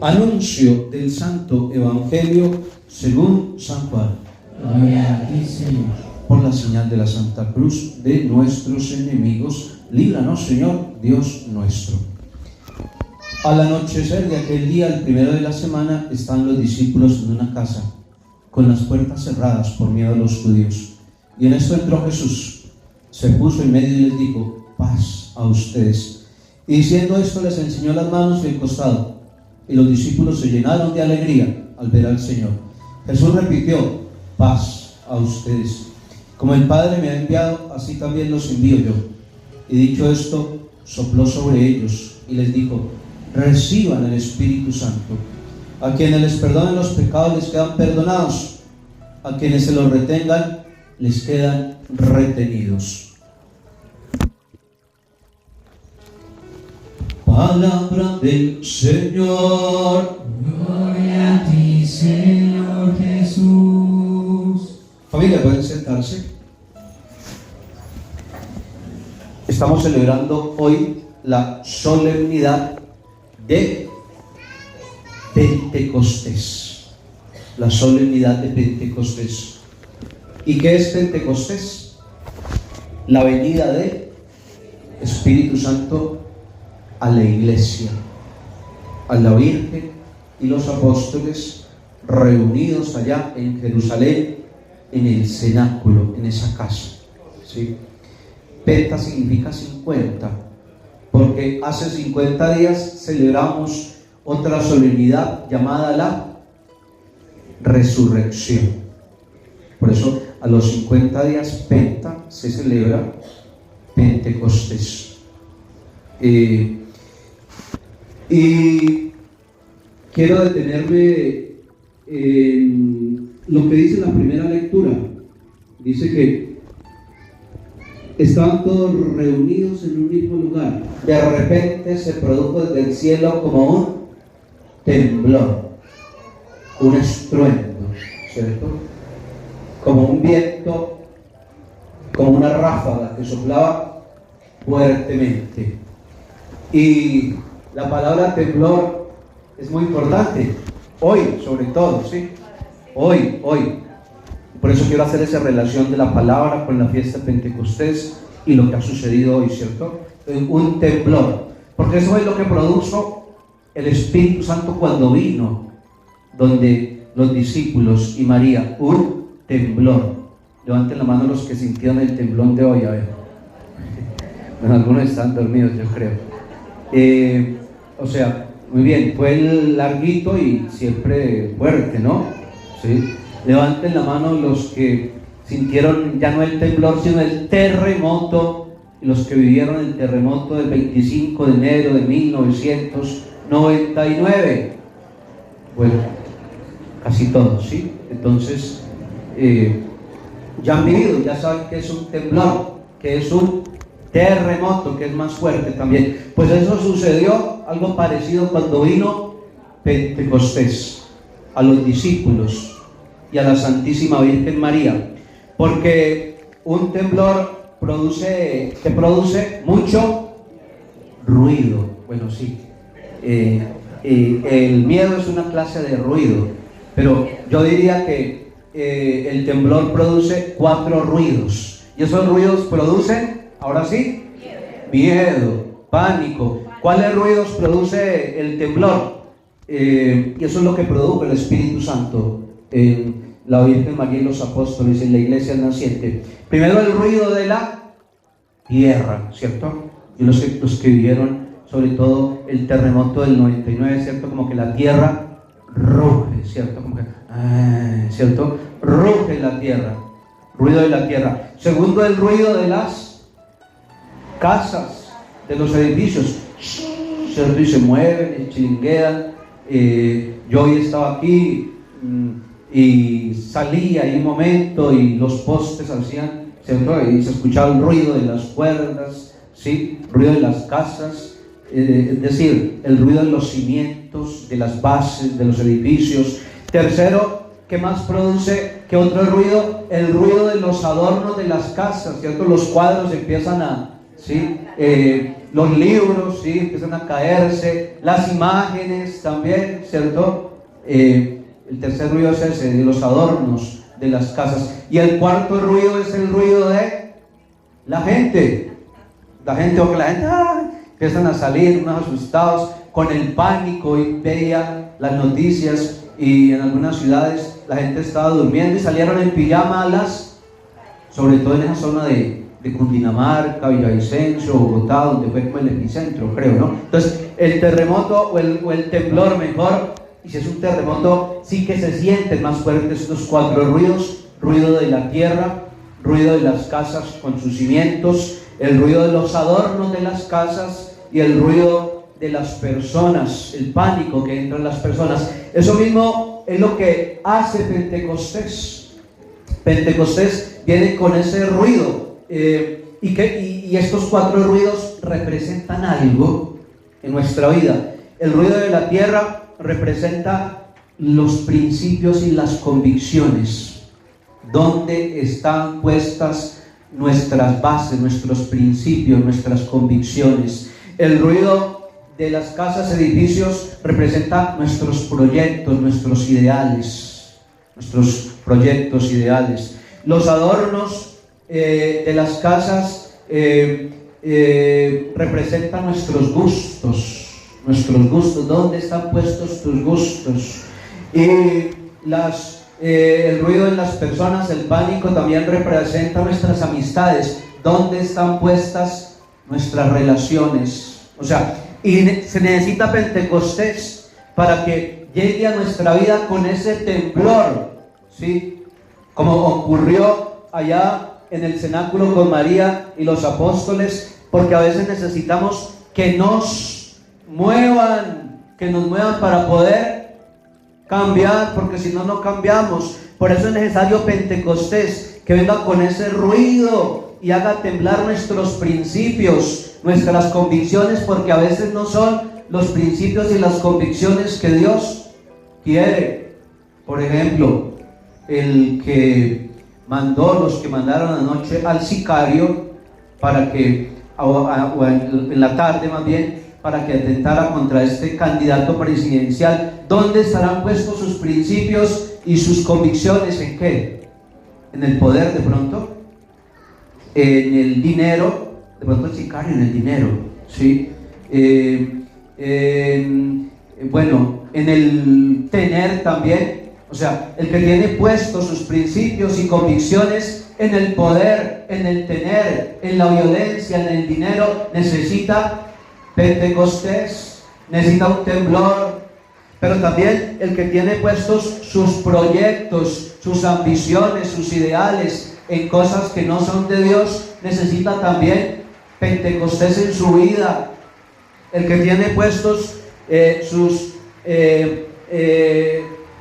Anuncio del Santo Evangelio según San Juan. Gloria a ti, Señor. Por la señal de la Santa Cruz de nuestros enemigos, líbranos, Señor, Dios nuestro. Al anochecer de aquel día, el primero de la semana, están los discípulos en una casa, con las puertas cerradas por miedo a los judíos. Y en esto entró Jesús, se puso en medio y les dijo: paz a ustedes. Y diciendo esto, les enseñó las manos y el costado. Y los discípulos se llenaron de alegría al ver al Señor. Jesús repitió: paz a ustedes. Como el Padre me ha enviado, así también los envío yo. Y dicho esto, sopló sobre ellos y les dijo: reciban el Espíritu Santo. A quienes les perdonen los pecados les quedan perdonados, a quienes se los retengan les quedan retenidos. Palabra del Señor. Gloria a ti, Señor Jesús. Familia, pueden sentarse. Estamos celebrando hoy la solemnidad de Pentecostés. La solemnidad de Pentecostés. ¿Y qué es Pentecostés? La venida del Espíritu Santo a la iglesia, a la Virgen y los apóstoles reunidos allá en Jerusalén, en el cenáculo, en esa casa, ¿sí? Penta significa 50, porque hace 50 días celebramos otra solemnidad llamada la resurrección. Por eso a los 50 días Penta se celebra Pentecostés. Y quiero detenerme en lo que dice la primera lectura. Dice que estaban todos reunidos en un mismo lugar. De repente se produjo desde el cielo como un temblor, un estruendo, ¿cierto? Como un viento, como una ráfaga que soplaba fuertemente. Y la palabra temblor es muy importante, hoy sobre todo, ¿sí? Hoy. Por eso quiero hacer esa relación de la palabra con la fiesta de Pentecostés y lo que ha sucedido hoy, ¿cierto? Un temblor, porque eso es lo que produjo el Espíritu Santo cuando vino, donde los discípulos y María, un temblor. Levanten la mano los que sintieron el temblón de hoy, a ver. Bueno, algunos están dormidos, yo creo. O sea, muy bien, fue larguito y siempre fuerte, ¿no? ¿Sí? Levanten la mano los que sintieron ya no el temblor, sino el terremoto, y los que vivieron el terremoto del 25 de enero de 1999. Bueno, casi todos, ¿sí? Entonces, ya han vivido, ya saben que es un temblor, que es un terremoto, que es más fuerte también. Pues eso sucedió, algo parecido cuando vino Pentecostés a los discípulos y a la Santísima Virgen María, porque un temblor produce mucho ruido. Bueno, sí, el miedo es una clase de ruido, pero yo diría que el temblor produce 4 ruidos, y esos ruidos producen, ahora sí, miedo, pánico. ¿Cuáles ruidos produce el temblor? Y eso es lo que produjo el Espíritu Santo en la Virgen María y los apóstoles, en la iglesia naciente. Primero el ruido de la tierra, ¿cierto? Y los que vivieron sobre todo el terremoto del 99, ¿cierto? Como que la tierra ruge, ¿cierto? Como que, ¿cierto? Ruge la tierra, ruido de la tierra. Segundo, el ruido de las casas, de los edificios, ¿cierto? Y se mueven, y chilinguean. Yo hoy estaba aquí y salí ahí un momento y los postes hacían, ¿cierto? Y se escuchaba el ruido de las cuerdas, ¿sí? Ruido de las casas, es decir, el ruido de los cimientos, de las bases, de los edificios. Tercero, ¿qué más produce? ¿Qué otro ruido? El ruido de los adornos de las casas, ¿cierto? Los cuadros empiezan a, ¿sí? los libros, ¿sí? Empiezan a caerse, las imágenes también, ¿cierto? El tercer ruido es ese, de los adornos de las casas. Y el cuarto ruido es el ruido de la gente. La gente empiezan a salir unos asustados con el pánico, y veía las noticias y en algunas ciudades la gente estaba durmiendo y salieron en pijama sobre todo en esa zona de Cundinamarca, Villavicencio, Bogotá, donde fue como el epicentro, creo, ¿no? Entonces, el terremoto o el temblor mejor, y si es un terremoto, sí que se sienten más fuertes estos cuatro ruidos: ruido de la tierra, ruido de las casas con sus cimientos, el ruido de los adornos de las casas y el ruido de las personas, el pánico que entra en las personas. Eso mismo es lo que hace Pentecostés. Pentecostés viene con ese ruido, y estos cuatro ruidos representan algo en nuestra vida. El ruido de la tierra representa los principios y las convicciones, donde están puestas nuestras bases, nuestros principios, nuestras convicciones. El ruido de las casas, edificios, representa nuestros proyectos, nuestros ideales, nuestros proyectos, ideales. Los adornos de las casas representan nuestros gustos, ¿dónde están puestos tus gustos? Y el ruido de las personas, el pánico, también representa nuestras amistades, ¿dónde están puestas nuestras relaciones? O sea, y se necesita Pentecostés para que llegue a nuestra vida con ese temblor, ¿sí? Como ocurrió allá en el cenáculo con María y los apóstoles, porque a veces necesitamos que nos muevan para poder cambiar, porque si no, no cambiamos. Por eso es necesario Pentecostés, que venga con ese ruido y haga temblar nuestros principios, nuestras convicciones, porque a veces no son los principios y las convicciones que Dios quiere. Por ejemplo, los que mandaron anoche al sicario para que, o en la tarde más bien, para que atentara contra este candidato presidencial, ¿dónde estarán puestos sus principios y sus convicciones? ¿En qué? ¿En el poder de pronto? ¿En el dinero? De pronto el sicario en el dinero, ¿sí? Bueno, en el tener también. O sea, el que tiene puestos sus principios y convicciones en el poder, en el tener, en la violencia, en el dinero, necesita Pentecostés, necesita un temblor. Pero también el que tiene puestos sus proyectos, sus ambiciones, sus ideales en cosas que no son de Dios, necesita también Pentecostés en su vida. El que tiene puestos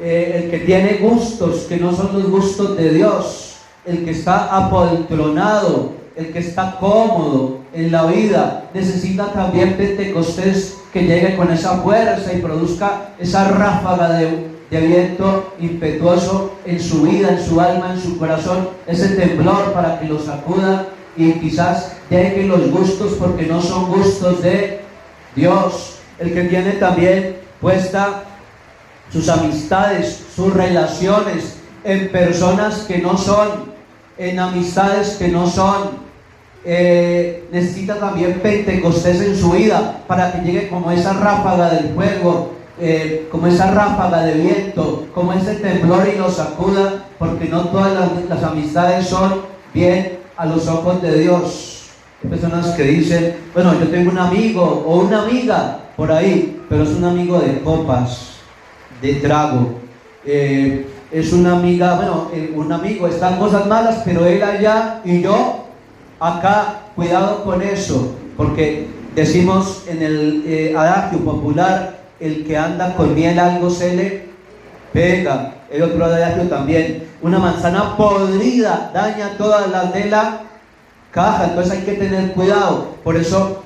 el que tiene gustos que no son los gustos de Dios, el que está apoltronado, el que está cómodo en la vida, necesita también Pentecostés, que llegue con esa fuerza y produzca esa ráfaga de viento impetuoso en su vida, en su alma, en su corazón, ese temblor para que lo sacuda y quizás lleguen los gustos porque no son gustos de Dios. El que tiene también puesta sus amistades, sus relaciones en personas que no son, en amistades que no son, necesita también Pentecostés en su vida para que llegue como esa ráfaga del fuego, como esa ráfaga de viento, como ese temblor y lo sacuda, porque no todas las amistades son bien a los ojos de Dios. Hay personas que dicen, bueno, yo tengo un amigo o una amiga por ahí, pero es un amigo de copas, de trago, es una amiga, un amigo, están cosas malas, pero él allá y yo acá. Cuidado con eso, porque decimos en el adagio popular, el que anda con miel algo se le pega. El otro adagio también, una manzana podrida daña todas las de la caja, entonces hay que tener cuidado. Por eso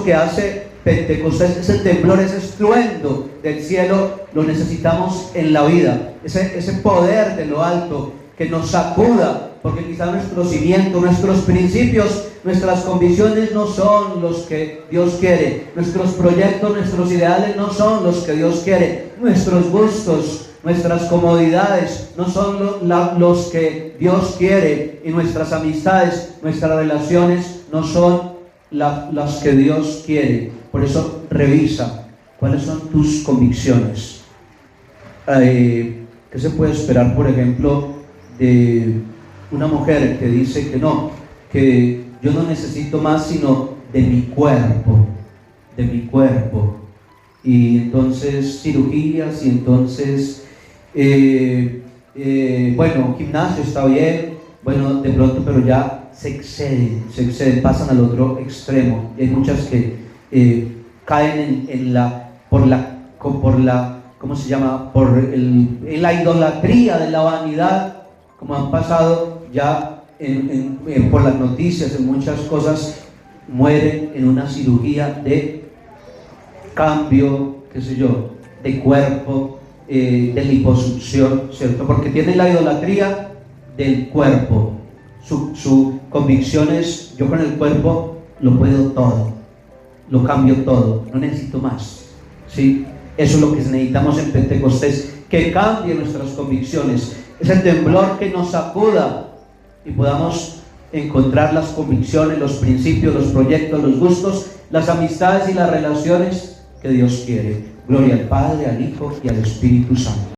que hace Pentecostés, ese temblor, ese estruendo del cielo, lo necesitamos en la vida, ese poder de lo alto que nos sacuda, porque quizás nuestros cimientos, nuestros principios nuestras convicciones no son los que Dios quiere, nuestros proyectos, nuestros ideales no son los que Dios quiere, nuestros gustos, nuestras comodidades no son los que Dios quiere, y nuestras amistades, nuestras relaciones no son las que Dios quiere. Por eso revisa cuáles son tus convicciones. ¿Qué se puede esperar, por ejemplo, de una mujer que dice que no, que yo no necesito más sino de mi cuerpo, y entonces cirugías, y entonces bueno, gimnasio está bien, bueno, de pronto, pero ya se exceden, pasan al otro extremo? Y hay muchas que caen por la ¿cómo se llama? En la idolatría de la vanidad, como han pasado ya por las noticias, en muchas cosas, mueren en una cirugía de cambio, qué sé yo, de cuerpo, de liposucción, ¿cierto? Porque tienen la idolatría del cuerpo. Su convicción es: yo con el cuerpo lo puedo todo, lo cambio todo, no necesito más, ¿sí? Eso es lo que necesitamos en Pentecostés, que cambie nuestras convicciones, ese temblor que nos sacuda y podamos encontrar las convicciones, los principios, los proyectos, los gustos, las amistades y las relaciones que Dios quiere. Gloria al Padre, al Hijo y al Espíritu Santo.